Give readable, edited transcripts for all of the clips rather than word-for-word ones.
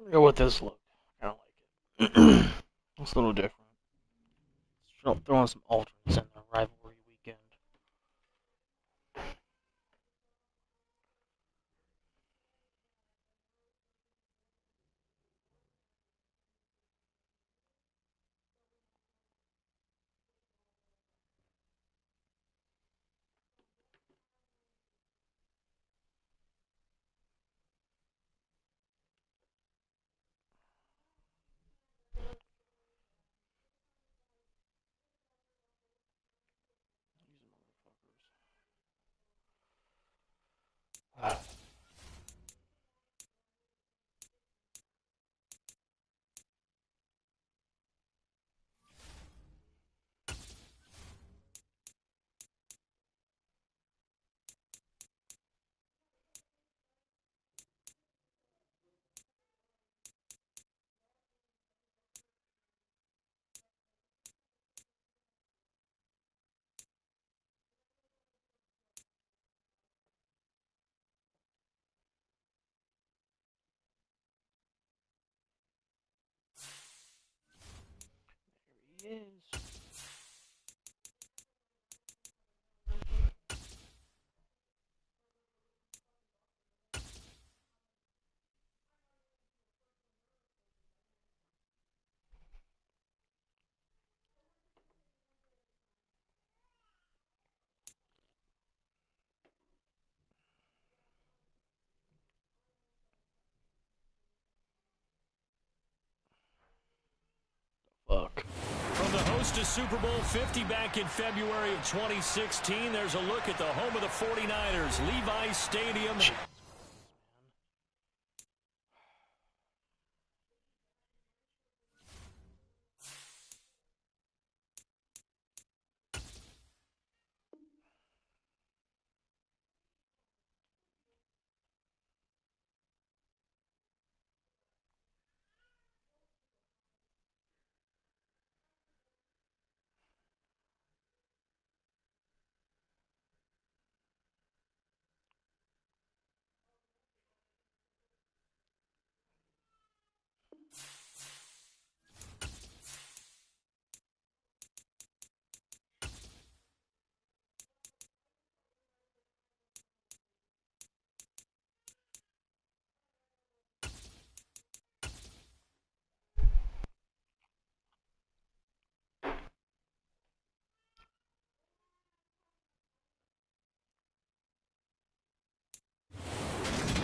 Go with this look. I don't like it. It's a little different. Throwing some alternates in there. Rivalry weekend. There he is. Fuck. From the host to Super Bowl 50 back in February of 2016, there's a look at the home of the 49ers, Levi's Stadium.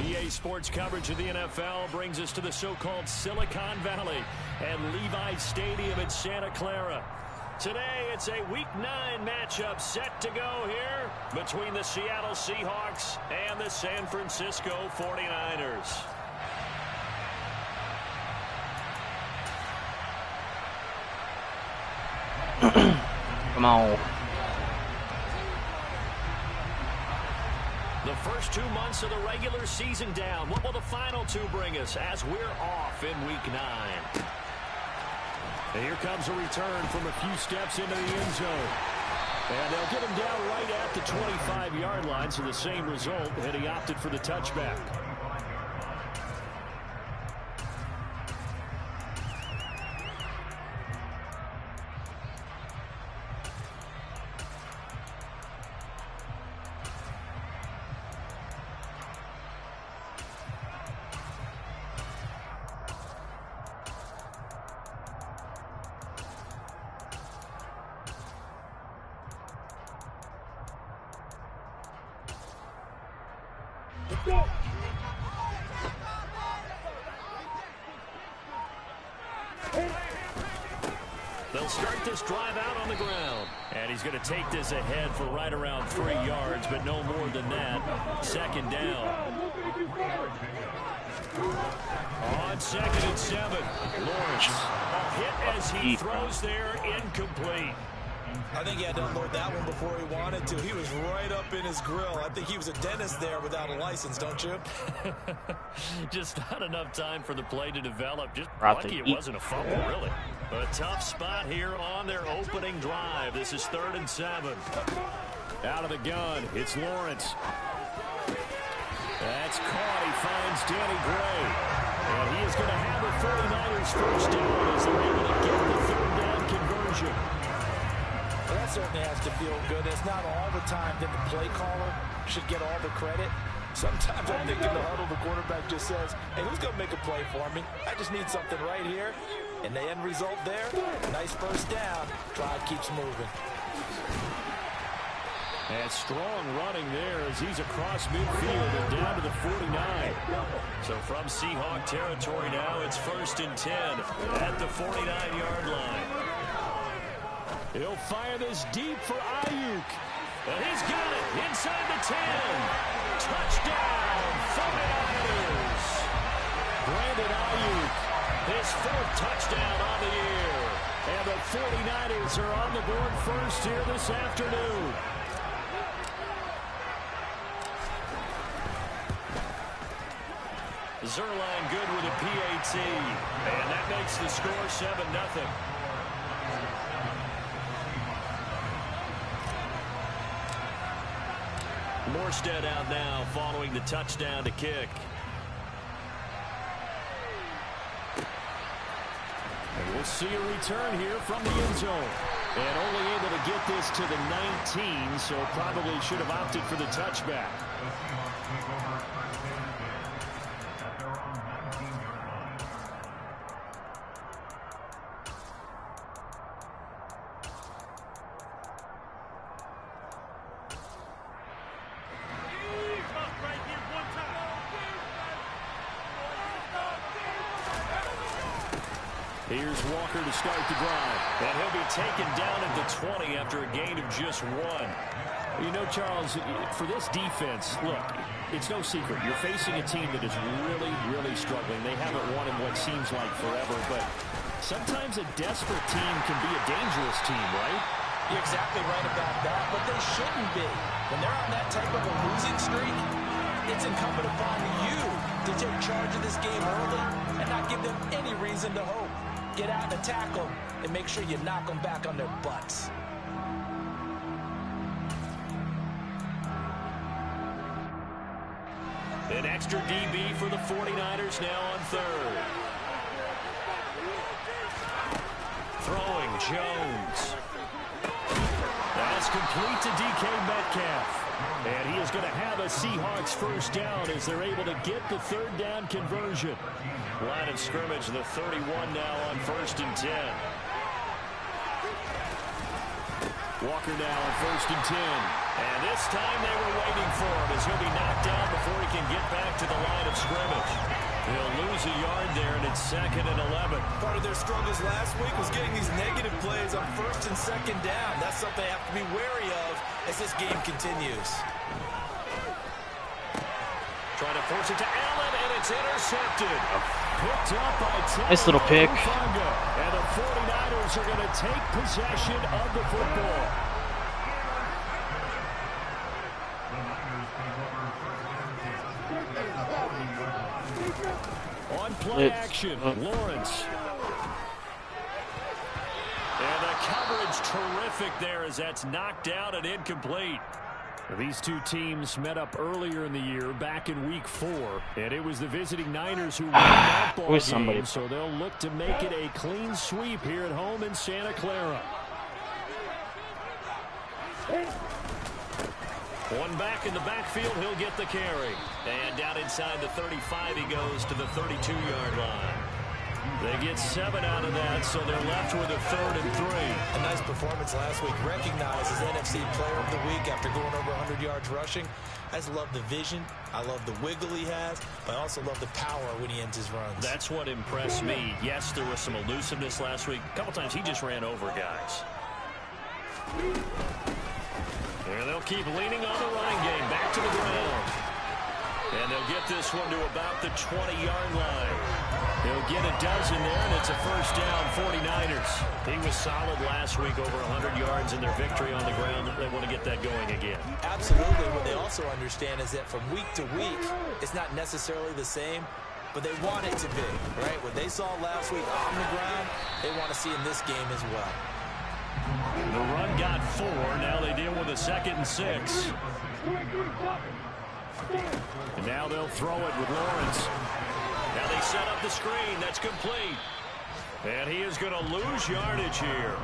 EA Sports coverage of the NFL brings us to the so-called Silicon Valley and Levi's Stadium in Santa Clara. Today, it's a Week 9 matchup set to go here between the Seattle Seahawks and the San Francisco 49ers. Come on. The first 2 months of the regular season down. What will the final 2 bring us as we're off in Week 9? And here comes a return from a few steps into the end zone. And they'll get him down right at the 25-yard line, so the same result, and he opted for the touchback. They'll start this drive out on the ground. And he's going to take this ahead for right around 3 yards, but no more than that. Second down. On 2nd and 7. Lawrence. A hit as he throws there, incomplete. I think he had to unload that one before he wanted to. He was right up in his grill. I think he was a dentist there without a license, don't you? Just not enough time for the play to develop. Just Right lucky it wasn't a fumble, really. A tough spot here on their opening drive. This is 3rd and 7. Out of the gun, it's Lawrence. That's caught. He finds Danny Gray. And he is going to have the 49ers first down as they're able to get the third down conversion. Well, that certainly has to feel good. It's not all the time that the play caller should get all the credit. Sometimes I think in the huddle, the quarterback just says, hey, who's going to make a play for me? I just need something right here. And the end result there, nice first down. Drive keeps moving. And strong running there as he's across midfield and down to the 49. So from Seahawk territory now, it's 1st and 10 at the 49-yard line. He'll fire this deep for Ayuk. And he's got it inside the 10. Touchdown, 49ers. Brandon Ayuk, his 4th touchdown on the year. And the 49ers are on the board first here this afternoon. Zerline good with a PAT. And that makes the score 7-0. Morstead out now following the touchdown to kick. And we'll see a return here from the end zone. And only able to get this to the 19, so probably should have opted for the touchback. Here's Walker to start the drive. And he'll be taken down at the 20 after a gain of just 1. You know, Charles, for this defense, look, it's no secret. You're facing a team that is really, really struggling. They haven't won in what seems like forever, but sometimes a desperate team can be a dangerous team, right? You're exactly right about that, but they shouldn't be. When they're on that type of a losing streak, it's incumbent upon you to take charge of this game early and not give them any reason to hope. Get out and attack them and make sure you knock them back on their butts. An extra DB for the 49ers now on 3rd. Throwing Jones. That's complete to DK Metcalf. And he is going to have a Seahawks first down as they're able to get the 3rd down conversion. Line of scrimmage, the 31 now on 1st and 10. Walker now on 1st and 10. And this time they were waiting for him as he'll be knocked down before he can get back to the line of scrimmage. He'll lose a yard there, and it's 2nd and 11. Part of their struggles last week was getting these negative plays on 1st and 2nd down. That's something they have to be wary of as this game continues. Trying to force it to Allen, and it's intercepted. Picked up by Taylor. Nice little pick. And the 49ers are going to take possession of the football. On play action, Lawrence. And the coverage terrific there as that's knocked out and incomplete. These two teams met up earlier in the year, back in Week 4, and it was the visiting Niners who won that ball game, so they'll look to make it a clean sweep here at home in Santa Clara. One back in the backfield, he'll get the carry. And down inside the 35, he goes to the 32-yard line. They get 7 out of that, so they're left with a 3rd and 3. A nice performance last week. Recognized as NFC Player of the Week after going over 100 yards rushing. I just love the vision. I love the wiggle he has. But I also love the power when he ends his runs. That's what impressed me. Yes, there was some elusiveness last week. A couple times he just ran over guys. And they'll keep leaning on the running game. Back to the ground. And they'll get this one to about the 20-yard line. He'll get a dozen there, and it's a first down, 49ers. He was solid last week, over 100 yards in their victory on the ground. They want to get that going again. Absolutely. What they also understand is that from week to week, it's not necessarily the same, but they want it to be, right? What they saw last week on the ground, they want to see in this game as well. The run got 4. Now they deal with a 2nd and 6. And now they'll throw it with Lawrence. Now they set up the screen. That's complete. And he is going to lose yardage here.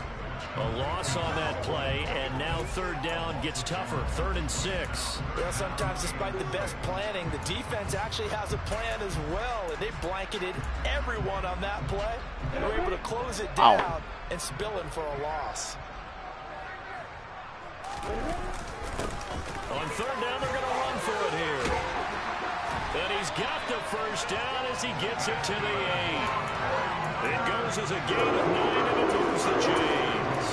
A loss on that play, and now third down gets tougher. 3rd and 6. Well, sometimes despite the best planning, the defense actually has a plan as well, and they blanketed everyone on that play. They were able to close it down and spill it for a loss. On 3rd down, they're going to run for it here. And he's got the first down as he gets it to the 8. It goes as a gain of 9, and it moves the chains.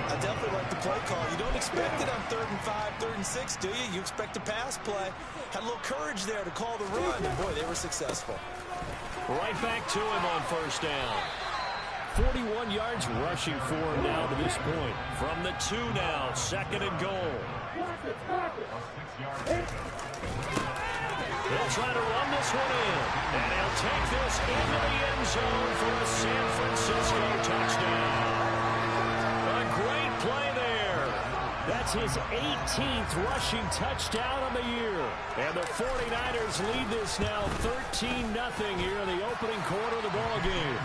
I definitely like the play call. You don't expect it on 3rd and 5, 3rd and 6, do you? You expect a pass play. Had a little courage there to call the run, and boy, they were successful. Right back to him on 1st down. 41 yards rushing for him now to this point. From the 2 now, 2nd and goal. He'll try to run this one in, and he'll take this into the end zone for a San Francisco touchdown. A great play there. That's his 18th rushing touchdown on the year. And the 49ers lead this now 13-0 here in the opening quarter of the ballgame.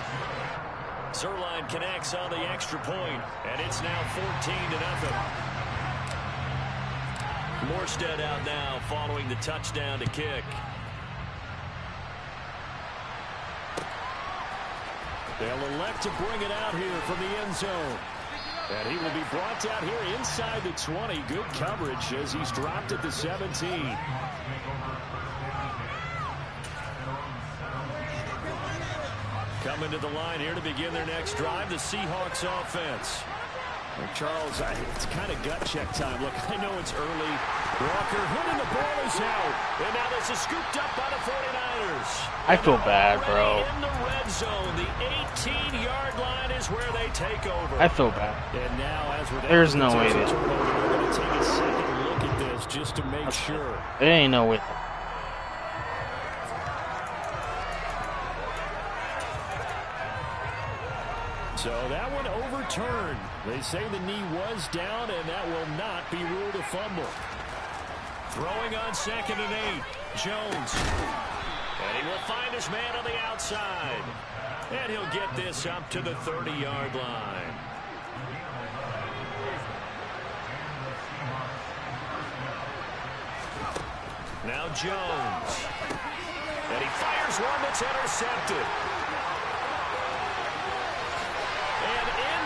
Zerline connects on the extra point, and it's now 14-0. Morstead out now following the touchdown to kick. They'll elect to bring it out here from the end zone. And he will be brought down here inside the 20. Good coverage as he's dropped at the 17. Coming to the line here to begin their next drive, the Seahawks offense. Well, Charles, it's kind of gut check time. Look, I know it's early. Walker hitting the ball is out. And now this is scooped up by the 49ers. I feel bad, bro. In the red zone, the 18-yard line is where they take over. I feel bad. And now, as with there's no way we're going to take a second look at this just to make sure. There ain't no way. So that one overturned. They say the knee was down, and that will not be ruled a fumble. Throwing on 2nd and 8. Jones. And he will find his man on the outside. And he'll get this up to the 30-yard line. Now Jones. And he fires one that's intercepted.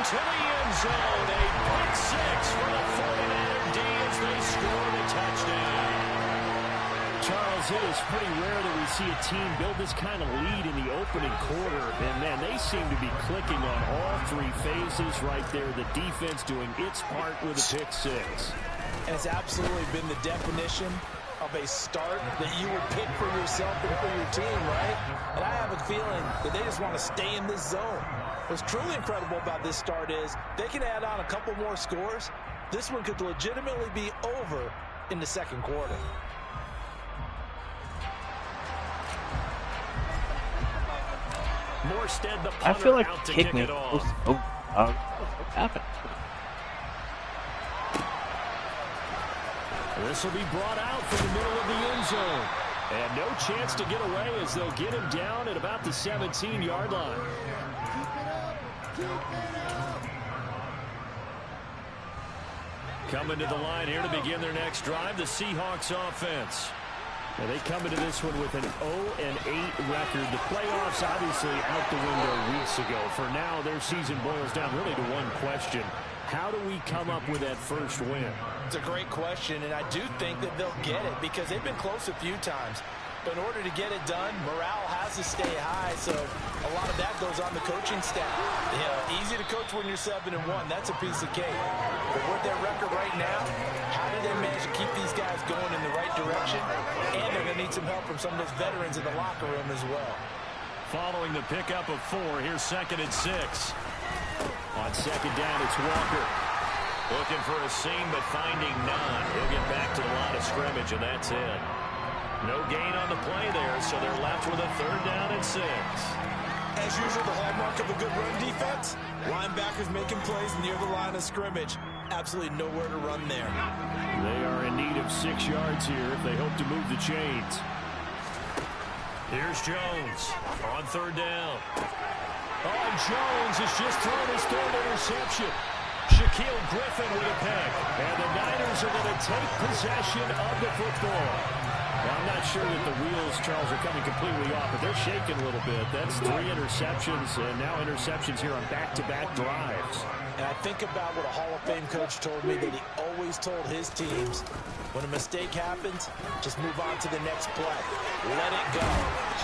To the end zone, a pick 6 for the 49er D as they score the touchdown. Charles, it is pretty rare that we see a team build this kind of lead in the opening quarter. And, man, they seem to be clicking on all 3 phases right there. The defense doing its part with a pick 6. And it's absolutely been the definition of a start that you would pick for yourself and for your team, right? And I have a feeling that they just want to stay in this zone. What's truly incredible about this start is they can add on a couple more scores. This one could legitimately be over in the 2nd quarter. Morstead, the punter, I feel like out to kick kick me. it off. What happened? This will be brought out from the middle of the end zone. And no chance to get away as they'll get him down at about the 17-yard line. Coming to the line here to begin their next drive, the Seahawks offense. Now they come into this one with an 0-8 record. The playoffs obviously out the window weeks ago. For now, their season boils down really to one question. How do we come up with that first win? It's a great question, and I do think that they'll get it because they've been close a few times. But in order to get it done, morale has to stay high, so a lot of that goes on the coaching staff. Yeah, easy to coach when you're 7-1. That's a piece of cake. But with their record right now, how do they manage to keep these guys going in the right direction? And they're going to need some help from some of those veterans in the locker room as well. Following the pickup of 4, here's 2nd and 6. On 2nd down, it's Walker. Looking for a seam, but finding none. He'll get back to the line of scrimmage, and that's it. No gain on the play there, so they're left with a 3rd down and 6. As usual, the hallmark of a good run defense, linebackers making plays near the line of scrimmage. Absolutely nowhere to run there. They are in need of 6 yards here if they hope to move the chains. Here's Jones on third down. Oh, and Jones has just thrown his third interception. Shaquille Griffin with a pick. And the Niners are going to take possession of the football. Well, I'm not sure that the wheels, Charles, are coming completely off, but they're shaking a little bit. That's 3 interceptions, and now interceptions here on back-to-back drives. And I think about what a Hall of Fame coach told me, that he always told his teams, when a mistake happens, just move on to the next play. Let it go.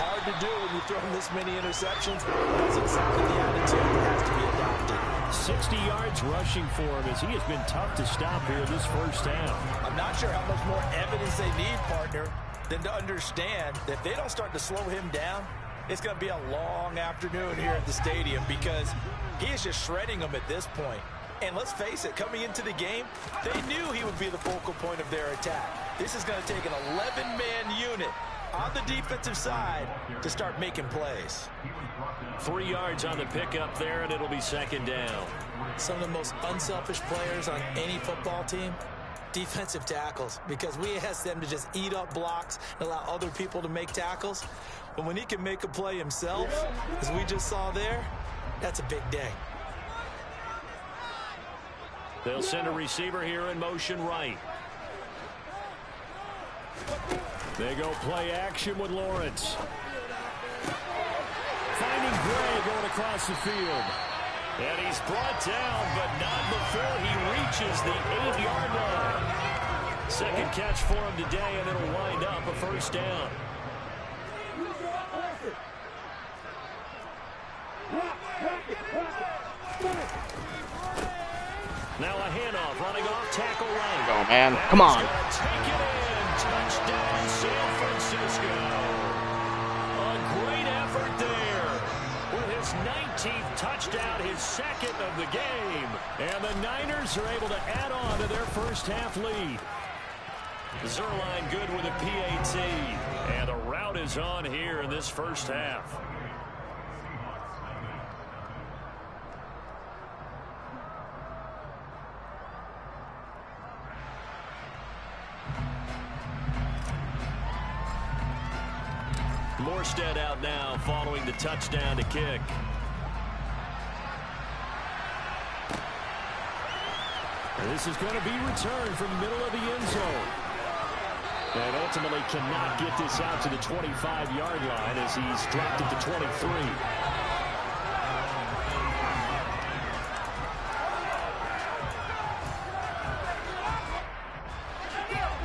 Hard to do when you throw this many interceptions. That's exactly the attitude that has to be adopted. 60 yards rushing for him as he has been tough to stop here this first half. I'm not sure how much more evidence they need, partner, than to understand that if they don't start to slow him down, it's going to be a long afternoon here at the stadium, because he is just shredding them at this point. And let's face it, coming into the game, they knew he would be the focal point of their attack. This is going to take an 11-man unit on the defensive side to start making plays. 3 yards on the pickup there, and it'll be second down. Some of the most unselfish players on any football team, defensive tackles, because we ask them to just eat up blocks and allow other people to make tackles. But when he can make a play himself, as we just saw there, that's a big day. They'll send a receiver here in motion right. They go play action with Lawrence. Finding Gray going across the field. And he's brought down, but not before he reaches the 8-yard line. Second catch for him today, and it'll wind up a first down. Now a handoff, running off tackle right. Go, man. Come on. Take it in. Touchdown, San Francisco. A great effort there. With his 19th touchdown, his second of the game. And the Niners are able to add on to their first half lead. Zerline good with a PAT. And the route is on here in this first half. Morstead out now following the touchdown to kick. And this is going to be returned from the middle of the end zone. And ultimately cannot get this out to the 25-yard line as he's dropped it to 23.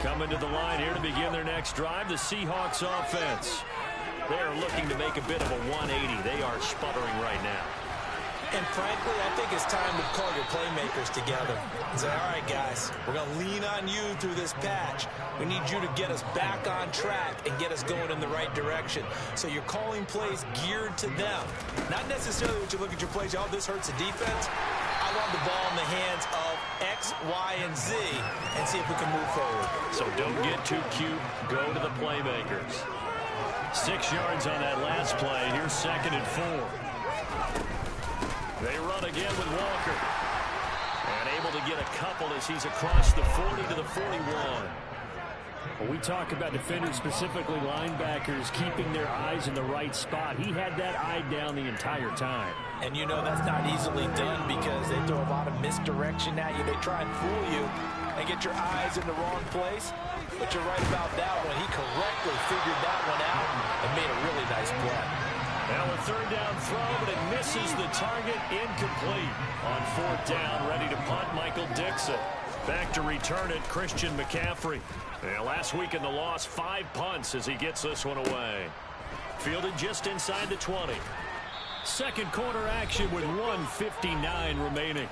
Coming to the line here to begin their next drive, the Seahawks offense. They're looking to make a bit of a 180. They are sputtering right now. And frankly, I think it's time to call your playmakers together and say, all right, guys, we're going to lean on you through this patch. We need you to get us back on track and get us going in the right direction. So you're calling plays geared to them. Not necessarily what you look at your plays, oh, this hurts the defense. I want the ball in the hands of X, Y, and Z and see if we can move forward. So don't get too cute. Go to the playmakers. 6 yards on that last play. Here's 2nd and 4. They run again with Walker. And able to get a couple as he's across the 40 to the 41. When we talk about defenders, specifically linebackers, keeping their eyes in the right spot, he had that eye down the entire time. And you know that's not easily done because they throw a lot of misdirection at you. They try and fool you and get your eyes in the wrong place. But you're right about that one. He correctly figured that one out and made a really nice play. Now a 3rd down throw, but it misses the target, incomplete. On 4th down, ready to punt, Michael Dixon. Back to return it, Christian McCaffrey. And last week in the loss, 5 punts as he gets this one away. Fielded just inside the 20. Second quarter action with 1:59 remaining.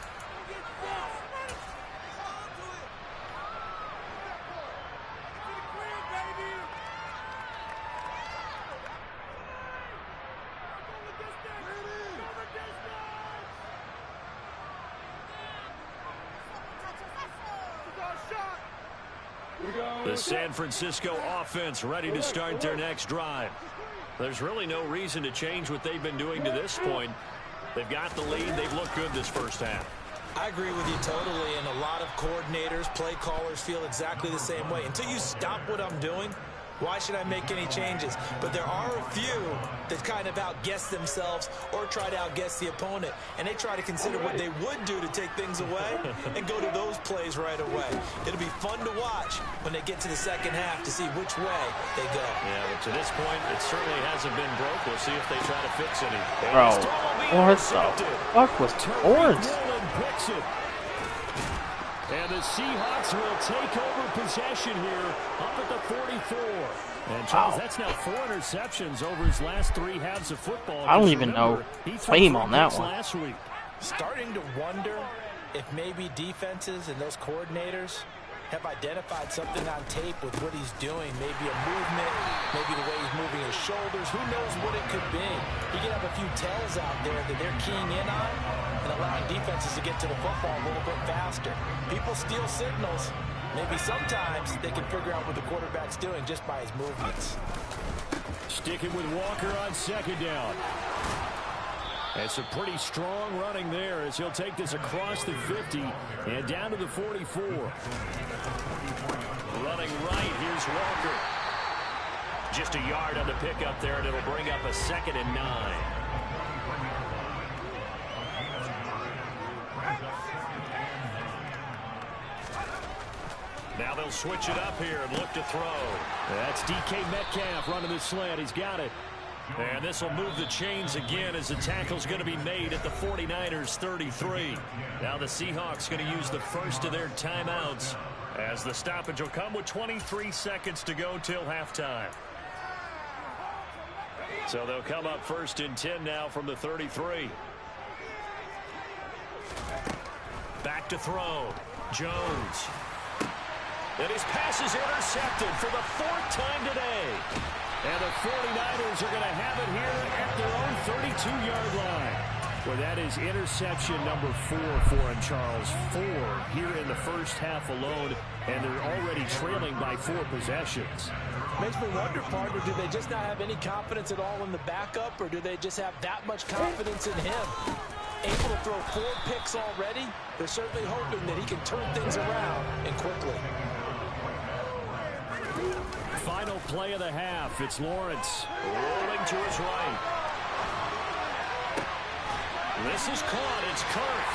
The San Francisco offense ready to start their next drive. There's really no reason to change what they've been doing to this point. They've got the lead. They've looked good this first half. I agree with you totally, and a lot of coordinators, play callers feel exactly the same way. Until you stop what I'm doing, Why should I make any changes? But there are a few that kind of outguess themselves or try to outguess the opponent, and they try to consider what they would do to take things away and go to those plays right away. It'll be fun to watch when they get to the second half to see which way they go. Yeah, but to this point, it certainly hasn't been broke. We'll see if they try to fix anything. Bro, what the fuck was Lawrence? Picks it. And the Seahawks will take over possession here up at the 44. And Charles, that's now 4 interceptions over his last 3 halves of football. I don't even know claim on that one. Last week. Starting to wonder if maybe defenses and those coordinators have identified something on tape with what he's doing. Maybe a movement, maybe the way he's moving his shoulders. Who knows what it could be? He could have a few tells out there that they're keying in on and allowing defenses to get to the football a little bit faster. People steal signals. Maybe sometimes they can figure out what the quarterback's doing just by his movements. Sticking with Walker on second down. And some pretty strong running there as he'll take this across the 50 and down to the 44. Running right, here's Walker. Just a yard on the pickup there, and it'll bring up a 2nd and 9. Now they'll switch it up here and look to throw. That's DK Metcalf running the slant. He's got it. And this will move the chains again as the tackle's going to be made at the 49ers 33. Now the Seahawks going to use the first of their timeouts as the stoppage will come with 23 seconds to go till halftime. So they'll come up 1st and 10 now from the 33. Back to throw. Jones. And his pass is intercepted for the 4th time today. And the 49ers are going to have it here at their own 32-yard line. Well, that is interception number 4 for him, Charles. 4 here in the first half alone, and they're already trailing by 4 possessions. Makes me wonder, partner, do they just not have any confidence at all in the backup, or do they just have that much confidence in him? Able to throw 4 picks already, they're certainly hoping that he can turn things around and quickly. Final play of the half. It's Lawrence rolling to his right. This is caught. It's Kirk.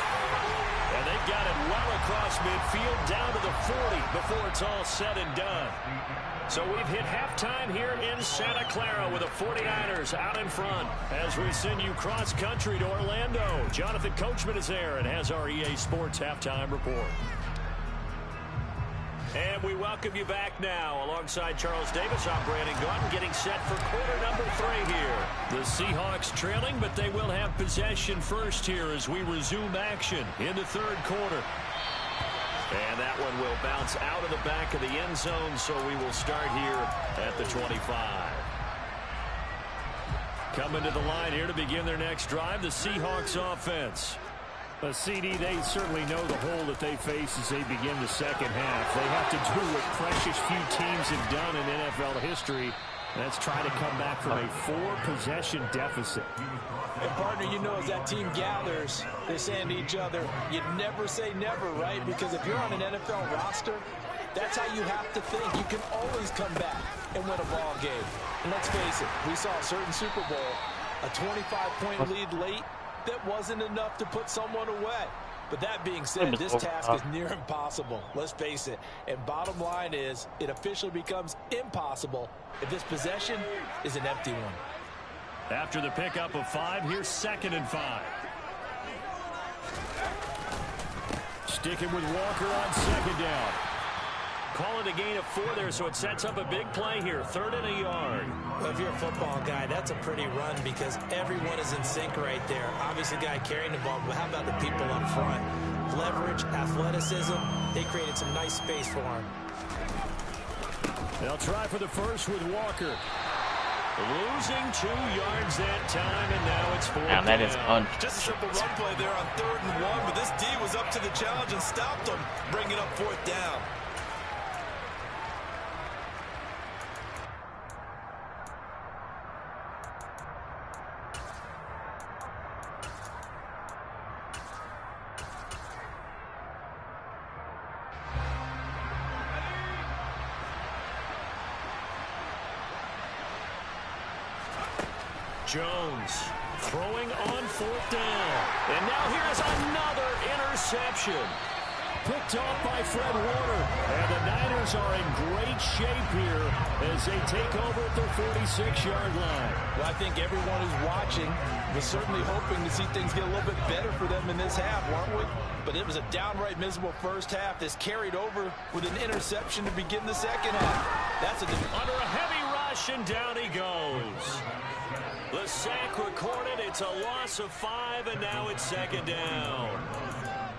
And they've got it well across midfield down to the 40 before it's all said and done. So we've hit halftime here in Santa Clara with the 49ers out in front as we send you cross-country to Orlando. Jonathan Coachman is there and has our EA Sports halftime report. And we welcome you back now alongside Charles Davis. I'm Brandon Gordon getting set for quarter number 3 here. The Seahawks trailing, but they will have possession first here as we resume action in the 3rd quarter. And that one will bounce out of the back of the end zone, so we will start here at the 25. Coming to the line here to begin their next drive, the Seahawks offense. A CD, they certainly know the hole that they face as they begin the second half. They have to do what precious few teams have done in NFL history. That's try to come back from a 4-possession deficit. And, partner, you know, as that team gathers, they're saying to each other, you never say never, right? Because if you're on an NFL roster, that's how you have to think. You can always come back and win a ball game. And let's face it, we saw a certain Super Bowl, a 25-point lead late, that wasn't enough to put someone away. But that being said, this task is near impossible. Let's face it. And bottom line is, it officially becomes impossible if this possession is an empty one. After the pickup of 5, here's 2nd and 5. Sticking with Walker on 2nd down. Call it a gain of 4 there, so it sets up a big play here. 3rd and a yard. Well, if you're a football guy, that's a pretty run because everyone is in sync right there. Obviously, the guy carrying the ball, but how about the people up front? Leverage, athleticism, they created some nice space for him. They'll try for the first with Walker. Losing 2 yards that time, and now it's 4th. Now that is Just a simple run play there on 3rd and 1, but this D was up to the challenge and stopped him, bringing up 4th down. Jones throwing on 4th down. And now here's another interception. Picked off by Fred Warner. And the Niners are in great shape here as they take over at their 46-yard line. Well, I think everyone who's watching was certainly hoping to see things get a little bit better for them in this half, weren't we? But it was a downright miserable first half. This carried over with an interception to begin the second half. That's under a heavy rush, and down he goes. The sack recorded. It's a loss of 5, and now it's 2nd down.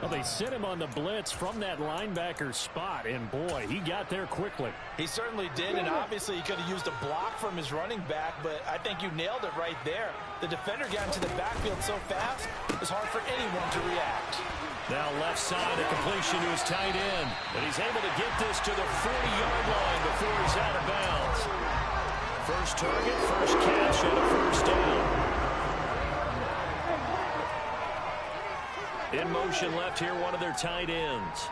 Well, they sent him on the blitz from that linebacker spot, and boy, he got there quickly. He certainly did, and obviously he could have used a block from his running back, but I think you nailed it right there. The defender got into the backfield so fast, it's hard for anyone to react. Now left side, a completion to his tight end, and he's able to get this to the 40-yard line before he's out of bounds. First target, first catch, and a 1st down. In motion left here, one of their tight ends.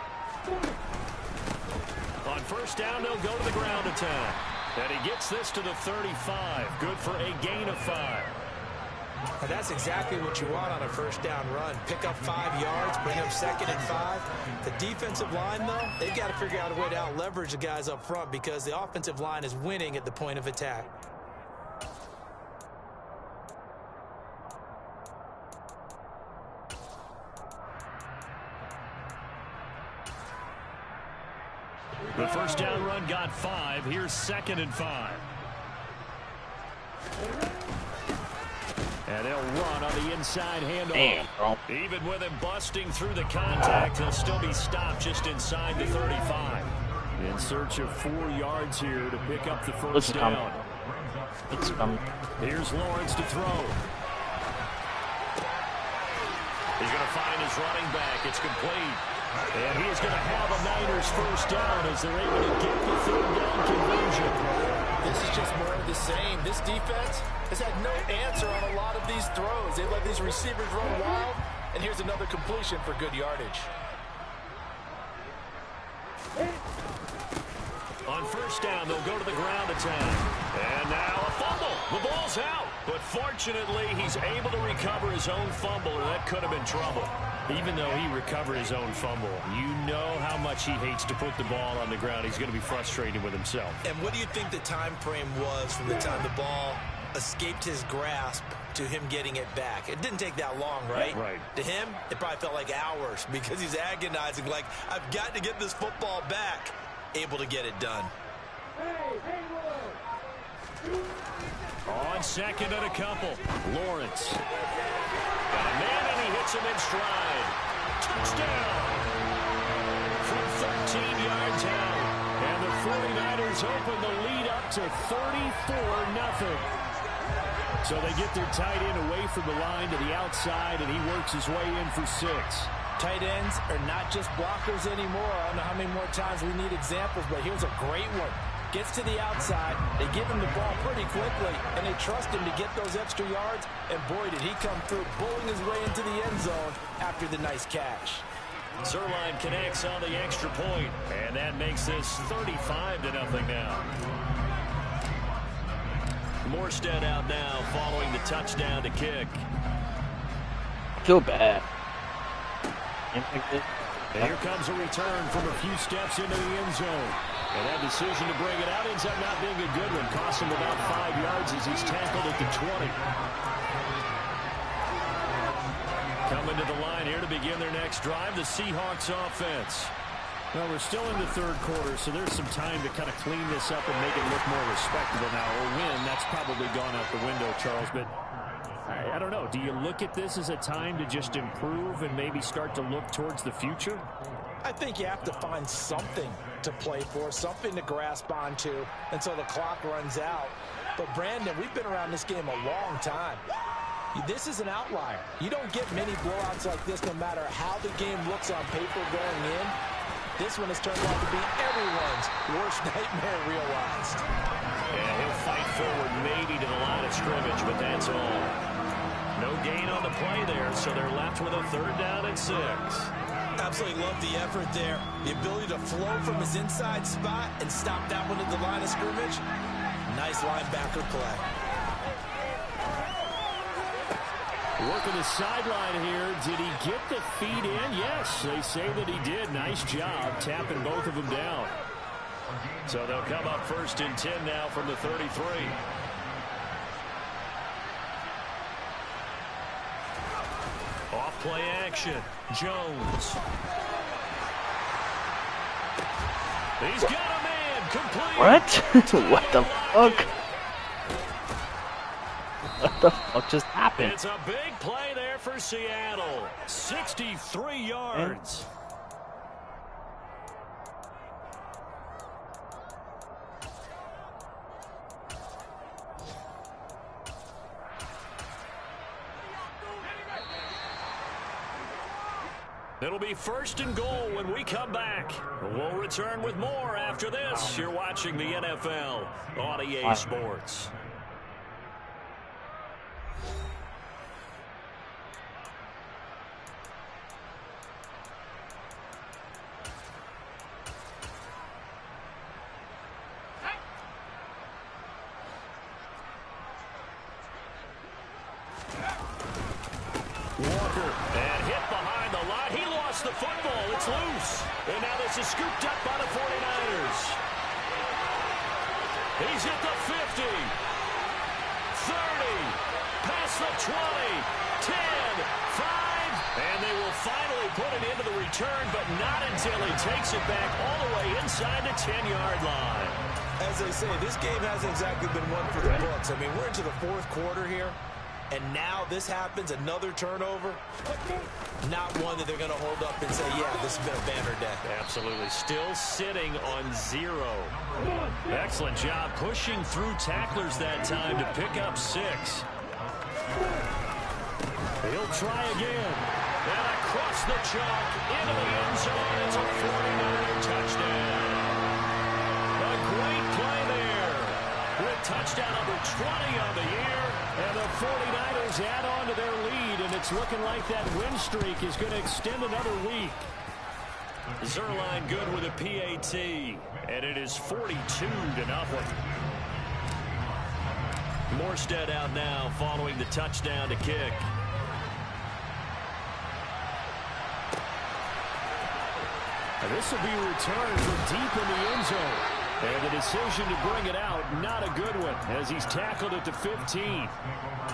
On 1st down, they'll go to the ground attack. And he gets this to the 35. Good for a gain of 5. And that's exactly what you want on a 1st down run. Pick up 5 yards, bring up 2nd and 5. The defensive line, though, they've got to figure out a way to out-leverage the guys up front because the offensive line is winning at the point of attack. The 1st down run got 5. Here's 2nd and 5. And they'll run on the inside handoff. Damn, bro. Even with him busting through the contact, he'll still be stopped just inside the 35. In search of 4 yards here to pick up the 1st down. It's coming. Here's Lawrence to throw. He's going to find his running back. It's complete. And he's going to have a Niners 1st down as they're able to get the 3rd down conversion. This is just more of the same. This defense has had no answer on a lot of these throws. They let these receivers run wild, and here's another completion for good yardage. On 1st down, they'll go to the ground attack. And now a fumble. The ball's out. But fortunately, he's able to recover his own fumble, or that could have been trouble. Even though he recovered his own fumble, you know how much he hates to put the ball on the ground. He's going to be frustrated with himself. And what do you think the time frame was from the time the ball escaped his grasp to him getting it back? It didn't take that long, right? Right. To him, it probably felt like hours because he's agonizing, like, I've got to get this football back. Able to get it done. On 2nd and a couple, Lawrence. Got a man, and he hits him in stride. Touchdown! From 13 yards out. And the 49ers open the lead up to 34-0. So they get their tight end away from the line to the outside, and he works his way in for 6. Tight ends are not just blockers anymore. I don't know how many more times we need examples, but here's a great one. Gets to the outside, they give him the ball pretty quickly, and they trust him to get those extra yards, and boy, did he come through, bowling his way into the end zone after the nice catch. Zerline connects on the extra point, and that makes this 35-0 now. Morstead out now following the touchdown to kick. I feel bad. And here comes a return from a few steps into the end zone. And that decision to bring it out ends up not being a good one. Costs him about 5 yards as he's tackled at the 20. Coming to the line here to begin their next drive, the Seahawks offense. Well, we're still in the 3rd quarter, so there's some time to kind of clean this up and make it look more respectable now. Or win, that's probably gone out the window, Charles. But I don't know. Do you look at this as a time to just improve and maybe start to look towards the future? I think you have to find something to play for, something to grasp onto until the clock runs out. But, Brandon, we've been around this game a long time. This is an outlier. You don't get many blowouts like this no matter how the game looks on paper going in. This one has turned out to be everyone's worst nightmare realized. And he'll fight forward maybe to the line of scrimmage, but that's all. No gain on the play there, so they're left with a 3rd down and 6. Absolutely love the effort there. The ability to flow from his inside spot and stop that one at the line of scrimmage. Nice linebacker play. Working the sideline here. Did he get the feet in? Yes, they say that he did. Nice job tapping both of them down. So they'll come up 1st and 10 now from the 33. Off play action. Jones. He's got a man. Complete. What? What the fuck? What the fuck just happened? It's a big play there for Seattle. 63 yards. It'll be 1st and goal when we come back. We'll return with more after this. You're watching the NFL on EA Sports. Walker, and hit behind the line. He lost the football. It's loose. And now this is scooped up by the 49ers. He's at the 50. 30. Past the 20. 10. 5. And they will finally put it into the return, but not until he takes it back all the way inside the 10-yard line. As they say, this game hasn't exactly been one for the books. I mean, we're into the 4th quarter here. And now this happens, another turnover. Not one that they're going to hold up and say, yeah, this has been a banner day. Absolutely. Still sitting on 0. Excellent job pushing through tacklers that time to pick up 6. He'll try again. And across the chalk into the end zone. It's a 49er touchdown. A great play there. With touchdown number 20 on the year. And the 49ers add on to their lead, and it's looking like that win streak is going to extend another week. Zerline good with a PAT, and it is 42-0. Morstead out now following the touchdown to kick. And this will be returned from deep in the end zone. And the decision to bring it out, not a good one, as he's tackled it to 15.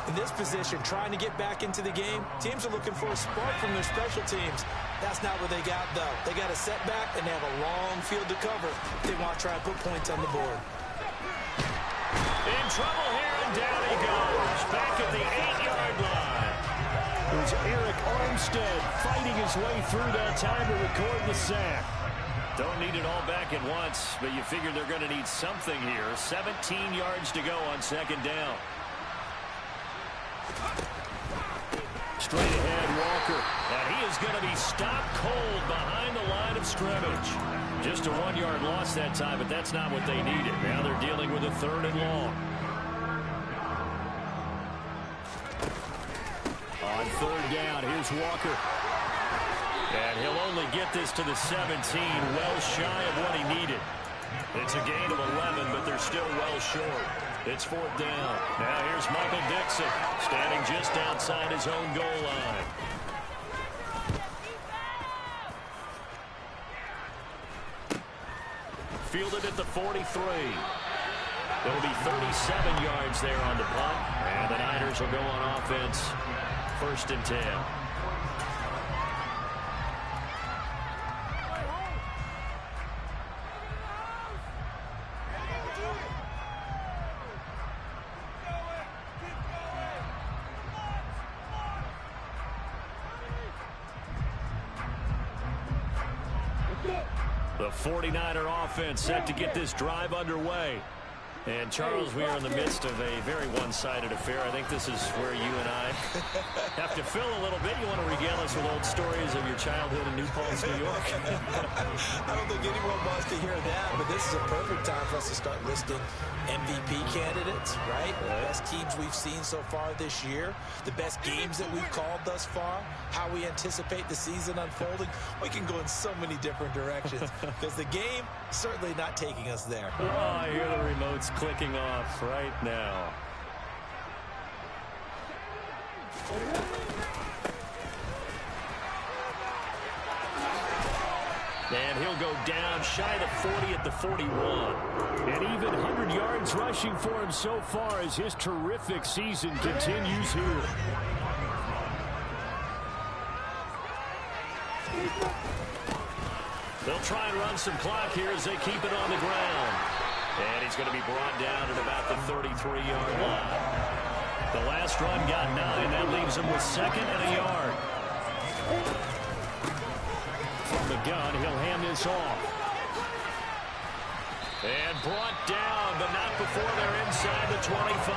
In this position, trying to get back into the game, teams are looking for a spark from their special teams. That's not what they got, though. They got a setback, and they have a long field to cover. They want to try and put points on the board. In trouble here, and down he goes. Back at the 8-yard line. There's Eric Armstead fighting his way through that time to record the sack. Don't need it all back at once, but you figure they're going to need something here. 17 yards to go on 2nd down. Straight ahead, Walker. And he is going to be stopped cold behind the line of scrimmage. Just a 1-yard loss that time, but that's not what they needed. Now they're dealing with a 3rd and long. On 3rd down, here's Walker. And he'll only get this to the 17, well shy of what he needed. It's a gain of 11, but they're still well short. It's 4th down. Now here's Michael Dixon, standing just outside his own goal line. Fielded at the 43. It'll be 37 yards there on the punt. And the Niners will go on offense. 1st and 10. The 49er offense set to get this drive underway. And, Charles, we are in the midst of a very one-sided affair. I think this is where you and I have to fill a little bit. You want to regale us with old stories of your childhood in New Paltz, New York? I don't think anyone wants to hear that, but this is a perfect time for us to start listing MVP candidates, right? The best teams we've seen so far this year, the best games that we've called thus far, how we anticipate the season unfolding. We can go in so many different directions because the game certainly not taking us there. Oh, I hear the remotes clicking off right now. And he'll go down shy of 40 at the 41. And even 100 yards rushing for him so far as his terrific season continues here. They'll try and run some clock here as they keep it on the ground. And he's going to be brought down at about the 33-yard line. The last run got 9. That leaves him with 2nd and a yard. From the gun, he'll hand this off. And brought down, but not before they're inside the 25.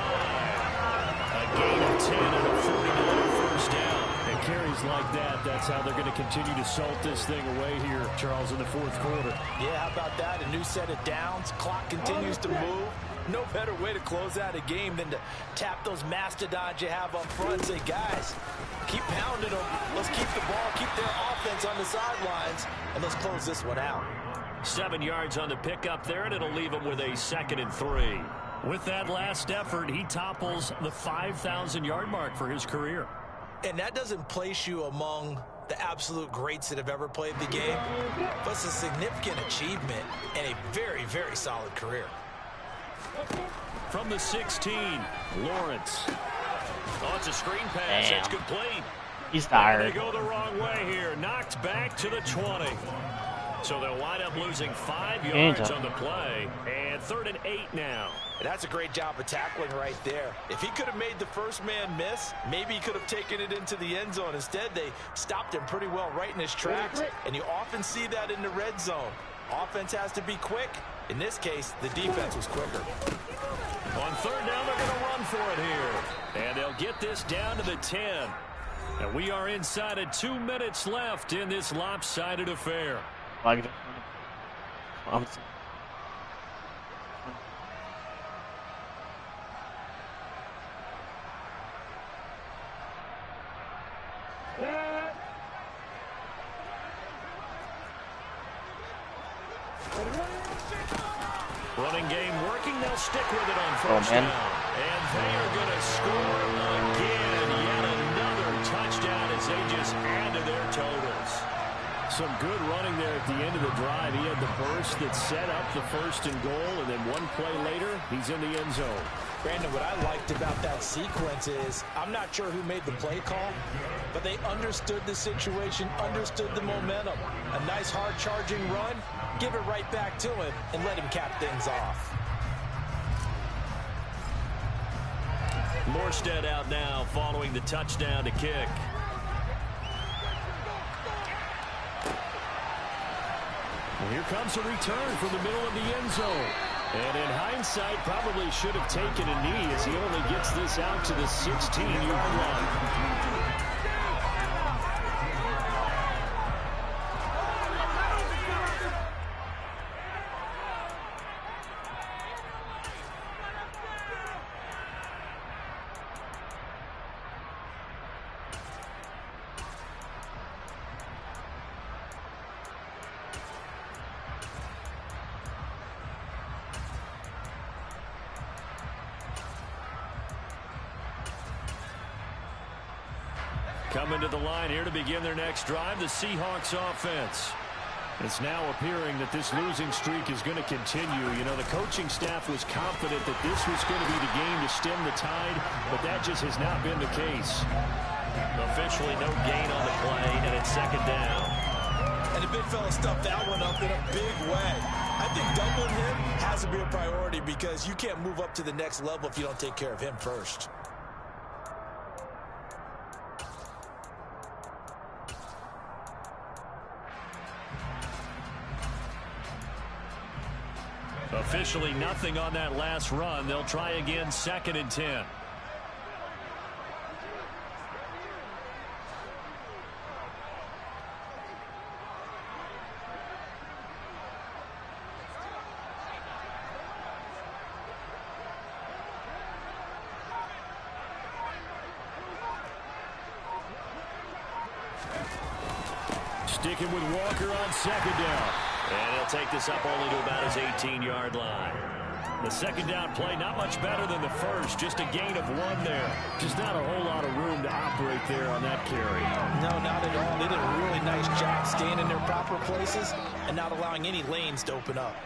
A gain of 10 and a 49 first down. And carries like that, that's how they're going to continue to salt this thing away here, Charles, in the 4th quarter. Yeah, how about that? A new set of downs. Clock continues to move. No better way to close out a game than to tap those mastodons you have up front and say, guys, keep pounding them. Let's keep the ball, keep their offense on the sidelines, and let's close this one out. 7 yards on the pickup there, and it'll leave him with a 2nd and 3. With that last effort, he topples the 5,000-yard mark for his career. And that doesn't place you among the absolute greats that have ever played the game, but it's a significant achievement and a very, very solid career. From the 16, Lawrence. Oh, it's a screen pass. Damn. It's complete. He's tired. And they go the wrong way here. Knocked back to the 20. So they'll wind up losing 5 yards on the play. And 3rd and 8 now. And that's a great job of tackling right there. If he could have made the first man miss, maybe he could have taken it into the end zone. Instead, they stopped him pretty well right in his tracks. And you often see that in the red zone. Offense has to be quick. In this case, the defense was quicker. On 3rd down, they're going to run for it here. And they'll get this down to the 10. And we are inside of 2 minutes left in this lopsided affair. Like Running game working. They'll stick with it on 1st down. And they are going to score again. Yet another touchdown as they just add to their totals. Some good running there at the end of the drive. He had the burst that set up the 1st and goal, and then one play later, he's in the end zone. Brandon, what I liked about that sequence is, I'm not sure who made the play call, but they understood the situation, understood the momentum. A nice hard charging run, give it right back to him, and let him cap things off. Morstead out now following the touchdown to kick. Well, here comes a return from the middle of the end zone. And in hindsight, probably should have taken a knee as he only gets this out to the 16-yard line. Coming to the line here to begin their next drive, the Seahawks offense. It's now appearing that this losing streak is going to continue. You know, the coaching staff was confident that this was going to be the game to stem the tide, but that just has not been the case. Officially no gain on the play, and it's 2nd down. And the big fella stuffed that one up in a big way. I think doubling him has to be a priority because you can't move up to the next level if you don't take care of him first. Officially nothing on that last run. They'll try again, 2nd and 10. Sticking with Walker on 2nd down. And he'll take this up only to about his 18-yard line. The second down play, not much better than the first. Just a gain of 1 there. Just not a whole lot of room to operate there on that carry. No, not at all. They did a really nice job staying in their proper places and not allowing any lanes to open up.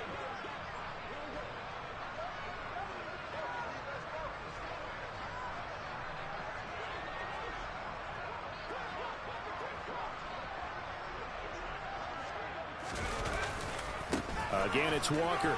Again, it's Walker.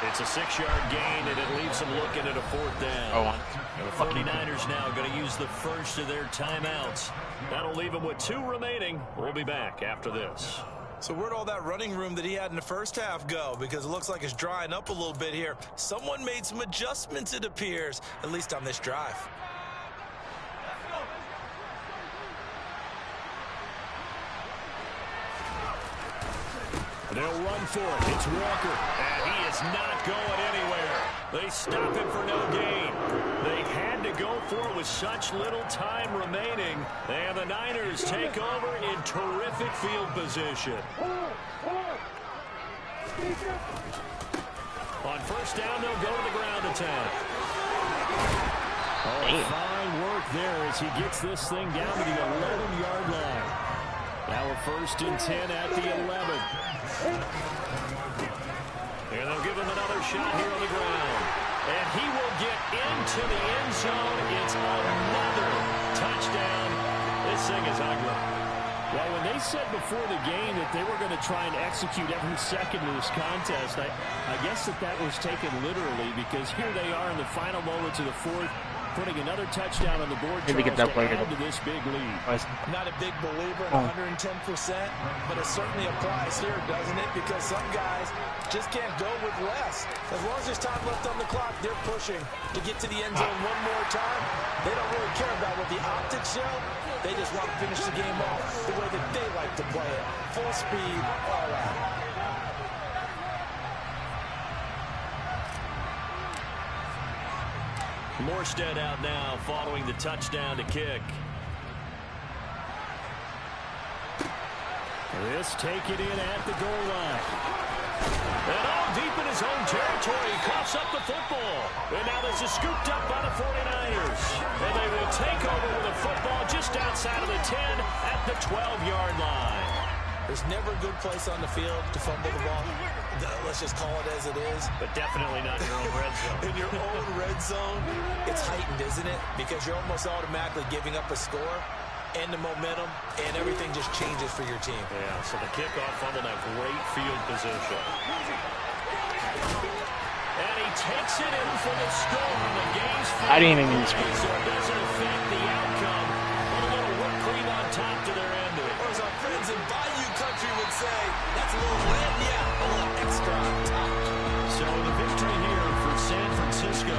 It's a 6-yard gain, and it leaves them looking at a 4th down. And the 49ers now going to use the first of their timeouts. That'll leave them with 2 remaining. We'll be back after this. So where'd all that running room that he had in the first half go? Because it looks like it's drying up a little bit here. Someone made some adjustments, it appears, at least on this drive. They'll run for it. It's Walker, and he is not going anywhere. They stop him for no gain. They had to go for it with such little time remaining, and the Niners take over in terrific field position. On first down, they'll go to the ground attack. Oh, fine work there as he gets this thing down to the 11-yard line. Now a 1st and 10 at the 11. And they'll give him another shot here on the ground. And he will get into the end zone. It's another touchdown. This thing is ugly. Well, when they said before the game that they were going to try and execute every second of this contest, I guess that was taken literally, because here they are in the final moments of the 4th, putting another touchdown on the board, Charles, to add to this big lead. I'm not a big believer in 110%, but it certainly applies here, doesn't it? Because some guys just can't go with less. As long as there's time left on the clock, they're pushing to get to the end zone one more time. They don't really care about what the optics show. They just want to finish the game off the way that they like to play it. Full speed, all out. Morstead out now following the touchdown to kick. This take it in at the goal line. And all deep in his own territory, he coughs up the football. And now this is scooped up by the 49ers. And they will take over with a football just outside of the 10 at the 12-yard line. There's never a good place on the field to fumble the ball. Let's just call it as it is. But definitely not your own red zone. In your own red zone, it's heightened, isn't it? Because you're almost automatically giving up a score and the momentum, and everything just changes for your team. Yeah, so the kickoff fumble, that great field position. And he takes it in for the score. The game's I didn't even use so it doesn't affect the outcome. Put a little whipped cream on top to their ending. Or as our friends in Bayou Country would say, that's a little red, yeah, a little extra on top. So the victory here for San Francisco.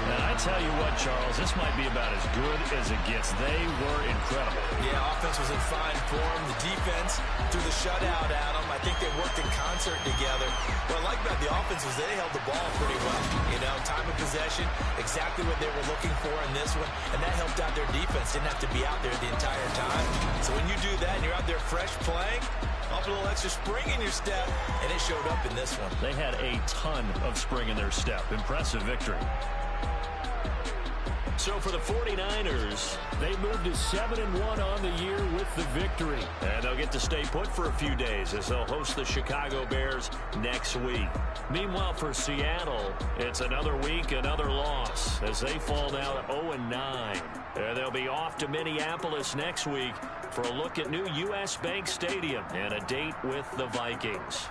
And I tell you what, Charles, this might be about as good as it gets. They were incredible. Yeah, offense was in fine form. The defense threw the shutout at them. I think they worked in concert together. What I like about the offense was they held the ball pretty well. You know, time of possession, exactly what they were looking for in this one. And that helped out their defense. Didn't have to be out there the entire time. So when you do that and you're out there fresh playing, a little extra spring in your step, and it showed up in this one. They had a ton of spring in their step. Impressive victory. So for the 49ers, they moved to 7-1 on the year with the victory. And they'll get to stay put for a few days as they'll host the Chicago Bears next week. Meanwhile, for Seattle, it's another week, another loss as they fall now to 0-9. And they'll be off to Minneapolis next week for a look at new U.S. Bank Stadium and a date with the Vikings.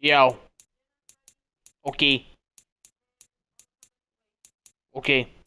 Yo. Okay. Okay.